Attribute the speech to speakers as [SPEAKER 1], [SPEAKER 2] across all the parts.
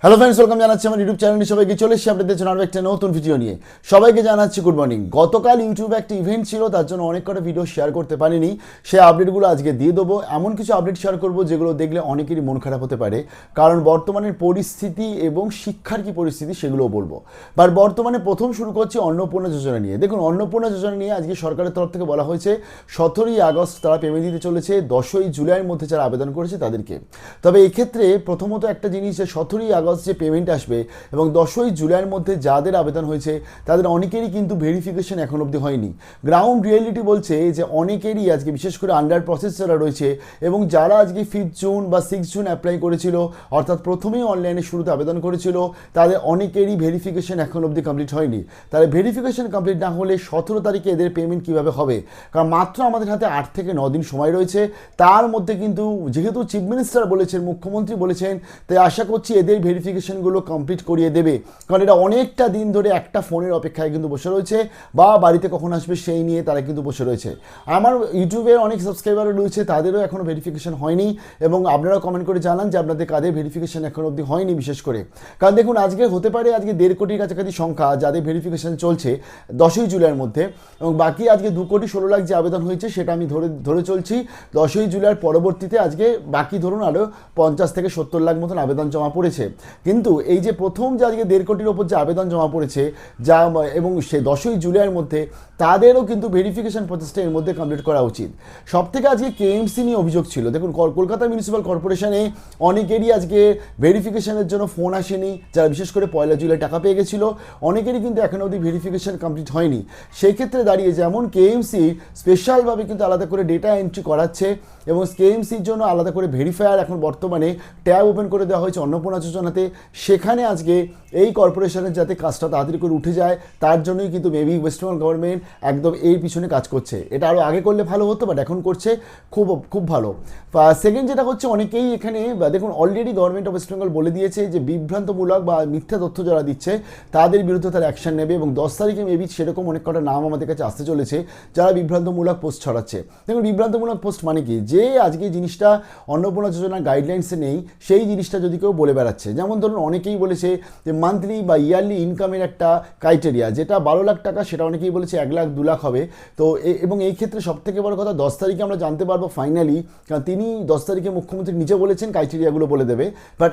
[SPEAKER 1] Hello friends, welcome জানাচ্ছি আমার YouTube চ্যানেলে। সবাইকে চলে এসেছি আপনাদের জন্য আরও একটা নতুন ভিডিও নিয়ে। সবাইকে জানাচ্ছি গুড মর্নিং। গতকাল ইউটিউবে একটা ইভেন্ট ছিল, তার জন্য অনেক কটা ভিডিও শেয়ার করতে পারিনি। সেই আপডেটগুলো আজকে দিয়ে দেবো। এমন কিছু আপডেট শেয়ার করবো যেগুলো দেখলে অনেকেরই মন খারাপ হতে পারে, কারণ বর্তমানের পরিস্থিতি এবং শিক্ষার কী পরিস্থিতি সেগুলোও বলবো। বাট বর্তমানে প্রথম শুরু করছি অন্নপূর্ণা যোজনা নিয়ে। দেখুন, অন্নপূর্ণা যোজনা নিয়ে আজকে সরকারের তরফ থেকে বলা হয়েছে 17ই আগস্ট তারা পেমেন্ট দিতে চলেছে, 10ই জুলাইয়ের মধ্যে যারা আবেদন করেছে তাদেরকে। তবে এক্ষেত্রে প্রথমত একটা জিনিস, যে 17ই আগস্ট যে পেমেন্ট আসবে এবং 10ই জুলাইয়ের মধ্যে যাদের আবেদন হয়েছে তাদের অনেকেরই কিন্তু ভেরিফিকেশন এখন অবধি হয়নি। গ্রাউন্ড রিয়েলিটি বলছে যে অনেকেরই আজকে, বিশেষ করে আন্ডার প্রসেস যারা রয়েছে এবং যারা আজকে 5 জুন বা 6 জুন অ্যাপ্লাই করেছিল, অর্থাৎ প্রথমেই অনলাইনে শুরুতে আবেদন করেছিল, তাদের অনেকেরই ভেরিফিকেশন এখন অবধি কমপ্লিট হয়নি। তাহলে ভেরিফিকেশন কমপ্লিট না হলে 17 তারিখে এদের পেমেন্ট কীভাবে হবে? কারণ মাত্র আমাদের হাতে 8 থেকে 9 দিন সময় রয়েছে। তার মধ্যে কিন্তু যেহেতু চিফ মিনিস্টার বলেছেন, মুখ্যমন্ত্রী বলেছেন, তাই আশা করছি এদের ভেরিফিকেশনগুলো কমপ্লিট করিয়ে দেবে। কারণ এটা অনেকটা দিন ধরে একটা ফোনের অপেক্ষায় কিন্তু বসে রয়েছে, বা বাড়িতে কখন আসবে সেই নিয়ে তারা কিন্তু বসে রয়েছে। আমার ইউটিউবের অনেক সাবস্ক্রাইবারও রয়েছে, তাদেরও এখনও ভেরিফিকেশন হয়নি, এবং আপনারা কমেন্ট করে জানান যে আপনাদের কাদের ভেরিফিকেশন এখন অবধি হয়নি। বিশেষ করে কারণ দেখুন, আজকে হতে পারে আজকে 1.5 কোটির কাছাকাছি সংখ্যা যাদের ভেরিফিকেশন চলছে 10ই জুলাইয়ের মধ্যে, এবং বাকি আজকে 2 কোটি 16 লাখ যে আবেদন হয়েছে সেটা আমি ধরে চলছি। 10ই জুলাইয়ের পরবর্তীতে আজকে বাকি ধরুন আরও 50 থেকে 70 লাখ মতন আবেদন জমা পড়েছে। কিন্তু এই যে প্রথম যে আজকে 1.5 কোটির ওপর যে আবেদন জমা পড়েছে যা, এবং সে 10ই জুলাইয়ের মধ্যে তাদেরও কিন্তু ভেরিফিকেশন প্রসেসটা এর মধ্যে কমপ্লিট করা উচিত। সব থেকে আজকে কেএমসি নিয়ে অভিযোগ ছিল। দেখুন, কলকাতা মিউনিসিপ্যাল কর্পোরেশনে অনেকেরই আজকে ভেরিফিকেশনের জন্য ফোন আসেনি, যারা বিশেষ করে 1 জুলাই টাকা পেয়ে গেছিলো, অনেকেরই কিন্তু এখনও অবধি ভেরিফিকেশন কমপ্লিট হয়নি। সেই ক্ষেত্রে দাঁড়িয়ে যেমন কেএমসি স্পেশালভাবে কিন্তু আলাদা করে ডেটা এন্ট্রি করাচ্ছে, এবং কেএমসির জন্য আলাদা করে ভেরিফায়ার এখন বর্তমানে ট্যাব ওপেন করে দেওয়া হয়েছে অন্নপূর্ণা যোজনাতে। সেখানে আজকে এই কর্পোরেশনের যাতে কাজটা তাড়াতাড়ি করে উঠে যায়, তার জন্যই কিন্তু মেবি ওয়েস্ট বেঙ্গল গভর্নমেন্ট একদম এর পিছনে কাজ করছে। এটা আরও আগে করলে ভালো হতো, বাট এখন করছে খুব ভালো। সেকেন্ড যেটা হচ্ছে, অনেকেই এখানে দেখুন already government of West Bengal বলে দিয়েছে যে বিভ্রান্তমূলক বা মিথ্যা তথ্য যারা দিচ্ছে তাদের বিরুদ্ধে তারা অ্যাকশন নেবে, এবং 10 তারিখে মেবি সেরকম অনেক কটা নাম আমাদের কাছে আসতে চলেছে যারা বিভ্রান্তমূলক পোস্ট ছড়াচ্ছে। দেখুন, বিভ্রান্তমূলক পোস্ট মানে কি? যে আজকে জিনিসটা অন্নপূর্ণা যোজনার গাইডলাইন্সে নেই, সেই জিনিসটা যদি কেউ বলে বেড়াচ্ছে। যেমন ধরুন, অনেকেই বলেছে যে মান্থলি বা ইয়ারলি ইনকামের একটা ক্রাইটেরিয়া, যেটা 12 লাখ টাকা, সেটা অনেকেই বলেছে 1 লাখ 2 লাখ হবে। তো এবং এই ক্ষেত্রে সবথেকে বড় কথা, 10 তারিখে আমরা জানতে পারবো ফাইনালি, কারণ তিনি 10 তারিখে মুখ্যমন্ত্রী নিজে বলেছেন ক্রাইটেরিয়াগুলো বলে দেবে। বাট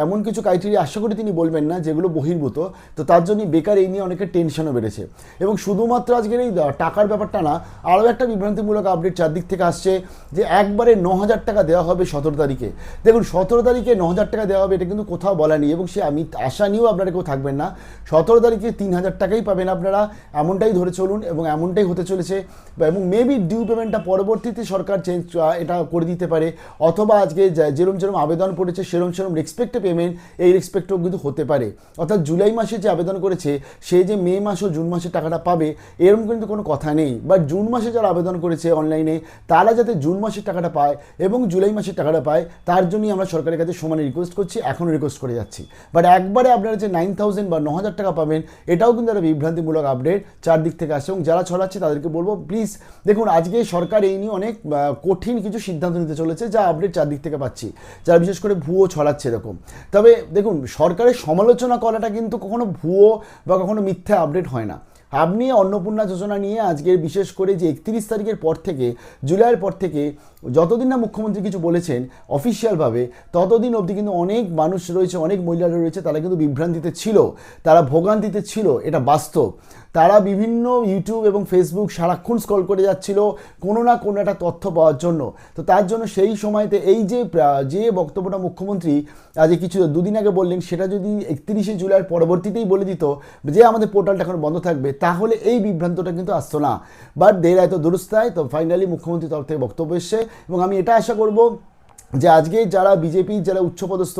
[SPEAKER 1] এমন কিছু ক্রাইটেরিয়া আশা করি তিনি বলবেন না যেগুলো বহির্ভূত। তো তার জন্যই বেকার এই নিয়ে অনেকের টেনশনও বেড়েছে। এবং শুধুমাত্র আজকের এই টাকার ব্যাপারটা না, আরও একটা বিভ্রান্তিমূলক আপডেট চারদিক থেকে আসছে যে একবারে 9,000 টাকা দেওয়া হবে 17 তারিখে। দেখুন, 17 তারিখে 9,000 টাকা দেওয়া হবে, এটা কিন্তু কোথাও বলা নেই, এবং সে আমি আশা নিয়েও আপনারা কেউ থাকবেন না। 17 তারিখে 3,000 টাকাই পাবেন আপনারা, এমনটাই ধরে চলুন, এবং এমনটাই হতে চলেছে। এবং মেবি ডিউ পেমেন্টটা পরবর্তীতে সরকার এটা করে দিতে পারে, অথবা আজকে যেরকম আবেদন পড়েছে সেরকম রেসপেক্টে পেমেন্ট, এই রেসপেক্টও কিন্তু হতে পারে। অর্থাৎ জুলাই মাসে যে আবেদন করেছে সে যে মে মাস ও জুন মাসে টাকাটা পাবে এরকম কিন্তু কোনো কথা নেই। বাট জুন মাসে যারা আবেদন করেছে অনলাইনে, তারা যাতে জুন মাসের টাকাটা পায় এবং জুলাই মাসের টাকাটা পায়, তার জন্যই আমরা সরকারের কাছে সমানে রিকোয়েস্ট করছি, এখনও রিকোয়েস্ট করে যাচ্ছি। বাট একবারে আপনারা যে 9,000 বা 9,000 টাকা পাবেন, এটাও কিন্তু একটা বিভ্রান্তিমূলক আপডেট চারদিক থেকে আসছে, এবং যারা ছড়াচ্ছে তাদেরকে বলবো প্লিজ দেখুন, আজকে সরকার এই নিয়ে অনেক কঠিন কিছু সিদ্ধান্ত নিতে চলেছে, যা আপডেট চারদিক থেকে পাচ্ছি, যারা বিশেষ করে ভুয়ো ছড়াচ্ছে এরকম। তবে দেখুন, সরকারের সমালোচনা করাটা কিন্তু কখনো ভুয়ো বা কখনো মিথ্যা আপডেট হয় না। আপনি অন্নপূর্ণা যোজনা নিয়ে আজকের বিশেষ করে যে 31 তারিখের পর থেকে, জুলাইয়ের পর থেকে, যতদিন না মুখ্যমন্ত্রী কিছু বলেছেন অফিসিয়ালভাবে, ততদিন অবধি কিন্তু অনেক মানুষ রয়েছে, অনেক মহিলারা রয়েছে, তারা কিন্তু বিভ্রান্তিতে ছিল, তারা ভোগান্তিতে ছিল, এটা বাস্তব। তারা বিভিন্ন ইউটিউব এবং ফেসবুক সারাক্ষণ স্ক্রল করে যাচ্ছিল কোনো না কোনো একটা তথ্য পাওয়ার জন্য। তো তার জন্য সেই সময়তে এই যে বক্তব্যটা মুখ্যমন্ত্রী আজ কিছু 2 দিন আগে বললেন, সেটা যদি 31শে জুলাইয়ের পরবর্তীতেই বলে দিত যে আমাদের পোর্টালটা এখন বন্ধ থাকবে, তাহলে এই বিভ্রান্তটা কিন্তু আসতো না। বাট দের এত দুরুস্তায়, তো ফাইনালি মুখ্যমন্ত্রীর তরফ থেকে বক্তব্য এসছে, এবং আমি এটা আশা করব যে আজকে যারা বিজেপির যারা উচ্চপদস্থ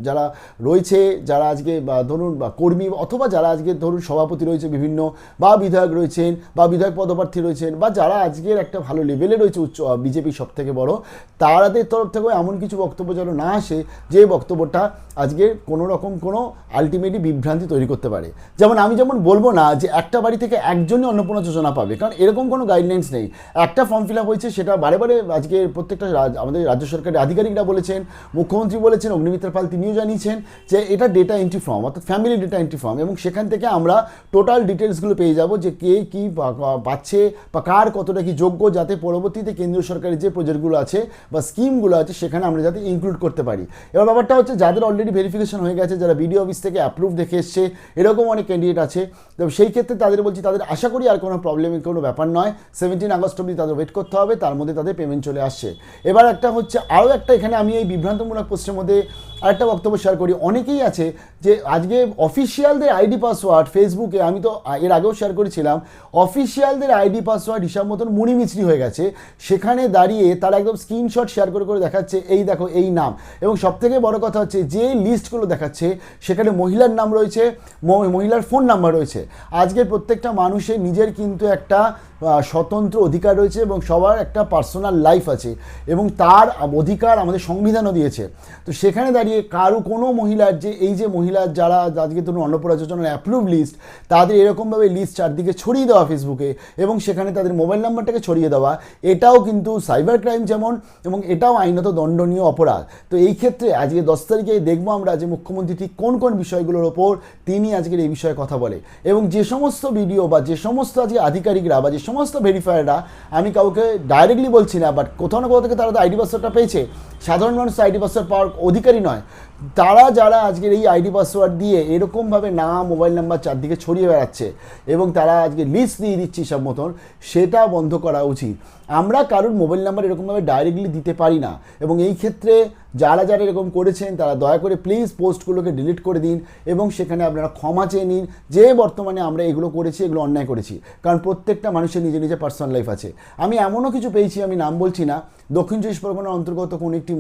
[SPEAKER 1] যারা রয়েছে, যারা আজকে ধরুন কর্মী, অথবা যারা আজকে ধরুন সভাপতি রয়েছে বিভিন্ন, বা বিধায়ক রয়েছেন, বা বিধায়ক পদপ্রার্থী রয়েছেন, বা যারা আজকের একটা ভালো লেভেলে রয়েছে বিজেপি সব থেকে বড়, তাদের তরফ থেকেও এমন কিছু বক্তব্য যেন না আসে যে বক্তব্যটা আজকে কোনো রকম কোনো আলটিমেটলি বিভ্রান্তি তৈরি করতে পারে। যেমন আমি বলবো না যে একটা বাড়ি থেকে একজনই অন্নপূর্ণা যোজনা পাবে, কারণ এরকম কোনো গাইডলাইন্স নেই। একটা ফর্ম ফিল আপ হয়েছে, সেটা বারে বারে আজকে প্রত্যেকটা আমাদের রাজ্য সরকারের আধিকারিকরা বলেছেন, মুখ্যমন্ত্রী বলেছেন, অগ্নিমিত্র পাল তিনিও জানিয়েছেন যে এটা ডেটা এন্ট্রি ফর্ম, অর্থাৎ ফ্যামিলি ডেটা এন্ট্রি ফর্ম, এবং সেখান থেকে আমরা টোটাল ডিটেলসগুলো পেয়ে যাব যে কে কী পাচ্ছে বা কার কতটা কি যোগ্য, যাতে পরবর্তীতে কেন্দ্রীয় সরকারের যে প্রজেক্টগুলো আছে বা স্কিমগুলো আছে সেখানে আমরা যাতে ইনক্লুড করতে পারি। এবার ব্যাপারটা হচ্ছে যাদের অলরেডি ভেরিফিকেশন হয়ে গেছে, যারা বিডিও অফিস থেকে অ্যাপ্রুভ দেখে এসছে, এরকম অনেক ক্যান্ডিডেট আছে, তো সেই ক্ষেত্রে তাদের বলছি, তাদের আশা করি আর কোনো প্রবলেমের কোনো ব্যাপার নয়। 17 আগস্ট অবধি তাদের ওয়েট করতে হবে, তার মধ্যে তাদের পেমেন্ট চলে আসছে। এবার একটা হচ্ছে আরও একটা, এখানে আমি এই বিভ্রান্তমূলক পোস্টের মধ্যে আরেকটা বক্তব্য শেয়ার করি। অনেকেই আছে যে আজকে অফিসিয়ালদের আইডি পাসওয়ার্ড ফেসবুকে, আমি তো এর আগেও শেয়ার করেছিলাম, অফিসিয়ালদের আইডি পাসওয়ার্ড হিসাব মতন মুড়ি মিচড়ি হয়ে গেছে। সেখানে দাঁড়িয়ে তারা একদম স্ক্রিনশট শেয়ার করে করে দেখাচ্ছে, এই দেখো এই নাম, এবং সবথেকে বড় কথা হচ্ছে যে লিস্টগুলো দেখাচ্ছে সেখানে মহিলার নাম রয়েছে, মহিলার ফোন নাম্বার রয়েছে। আজকের প্রত্যেকটা মানুষের নিজের কিন্তু একটা স্বতন্ত্র অধিকার রয়েছে এবং সবার একটা পার্সোনাল লাইফ আছে, এবং তার অধিকার আমাদের সংবিধানও দিয়েছে। তো সেখানে দাঁড়িয়ে কারো কোনো মহিলার যে এই যে মহিলার যারা আজকে ধরুন অন্নপূর্ণা যোজনার অ্যাপ্রুভ লিস্ট, তাদের এরকমভাবে লিস্ট চারদিকে ছড়িয়ে দেওয়া ফেসবুকে, এবং সেখানে তাদের মোবাইল নাম্বারটাকে ছড়িয়ে দেওয়া, এটাও কিন্তু সাইবার ক্রাইম যেমন, এবং এটাও আইনত দণ্ডনীয় অপরাধ। তো এই ক্ষেত্রে আজকে 10 তারিখে দেখবো আমরা যে মুখ্যমন্ত্রী ঠিক কোন কোন বিষয়গুলোর ওপর তিনি আজকের এই বিষয়ে কথা বলে, এবং যে সমস্ত ভিডিও বা যে সমস্ত আজকে আধিকারিকরা বা যে সমস্ত ভেরিফায়াররা, আমি কাউকে ডাইরেক্টলি বলছি না, বাট কোথাও না কোথাও থেকে তারা তো আইডি পাসওয়ার্ডটা পেয়েছে, সাধারণ মানুষ আইডি পাসওয়ার্ড পাওয়ার অধিকারী নয়, তারা যারা আজকের এই আইডি পাসওয়ার্ড দিয়ে এরকমভাবে নাম মোবাইল নাম্বার চারদিকে ছড়িয়ে বেড়াচ্ছে এবং তারা আজকে লিস্ট দিয়ে দিচ্ছে সব মতন, সেটা বন্ধ করা উচিত। আমরা কারোর মোবাইল নাম্বার এরকমভাবে ডাইরেক্টলি দিতে পারি না, এবং এই ক্ষেত্রে যারা যারা এরকম করেছেন তারা দয়া করে প্লিজ পোস্টগুলোকে ডিলিট করে দিন, এবং সেখানে আপনারা ক্ষমা চেয়ে নিন যে বর্তমানে আমরা এগুলো করেছি, এগুলো অন্যায় করেছি, কারণ প্রত্যেকটা মানুষের নিজে নিজে পার্সোনাল লাইফ আছে। আমি এমনও কিছু পেয়েছি, আমি নাম বলছি না, দক্ষিণ চব্বিশ পরগনার অন্তর্গত কোন একটি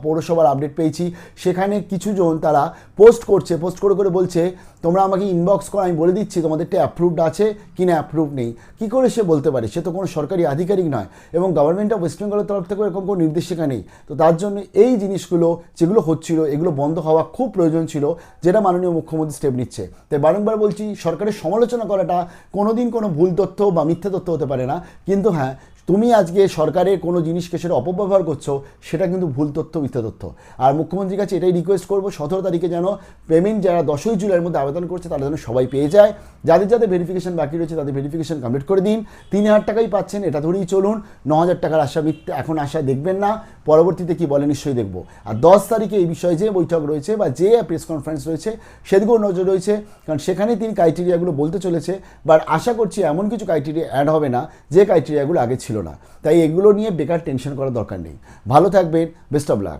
[SPEAKER 1] পৌরসভার আপডেট পেয়েছি, সেখানে কিছুজন তারা পোস্ট করে করে বলছে তোমরা আমাকে ইনবক্স করো, আমি বলে দিচ্ছি তোমাদেরটা অ্যাপ্রুভড আছে কি না অ্যাপ্রুভ নেই। কী করে সে বলতে পারে? সে তো কোনো সরকারি আধিকারিক নয়, এবং গভর্নমেন্ট অফ ওয়েস্ট বেঙ্গলের তরফ থেকে এরকম কোনো নির্দেশিকা নেই। তো তার জন্য এই জিনিসগুলো যেগুলো হচ্ছিল, এগুলো বন্ধ হওয়া খুব প্রয়োজন ছিল, যেটা মাননীয় মুখ্যমন্ত্রী স্টেপ নিচ্ছে। তাই বারংবার বলছি, সরকারের সমালোচনা করাটা কোনোদিন কোনো ভুল তথ্য বা মিথ্যা তথ্য হতে পারে না, কিন্তু হ্যাঁ, তুমি আজকে সরকারের কোনো জিনিসকে সেটা অপব্যবহার করছো, সেটা কিন্তু ভুল তথ্য, মিথ্যা তথ্য। আর মুখ্যমন্ত্রীর কাছে এটাই রিকোয়েস্ট করবো, 17 তারিখে যেন পেমেন্ট যারা 10ই জুলাইয়ের মধ্যে আবেদন করছে তারা যেন সবাই পেয়ে যায়। যাদের যাদের ভেরিফিকেশন বাকি রয়েছে তাদের ভেরিফিকেশন কমপ্লিট করে দিন। 3000 টাকাই পাচ্ছেন, এটা ধরেই চলুন। 9000 টাকার আশা এখন আশা দেখবেন না, পরবর্তীতে কি বলে নিশ্চয়ই দেখবো। আর 10 তারিখে এই বিষয়ে যে বৈঠক রয়েছে বা যে প্রেস কনফারেন্স রয়েছে সেদিকেও নজর রয়েছে, কারণ সেখানে তিনি ক্রাইটেরিয়াগুলো বলতে চলেছে। বাট আশা করছি এমন কিছু ক্রাইটেরিয়া অ্যাড হবে না যে ক্রাইটেরিয়াগুলো আগে ছিল না। তাই এগুলো নিয়ে বেকার টেনশন করার দরকার নেই। ভালো থাকবেন, বেস্ট অফ লাক।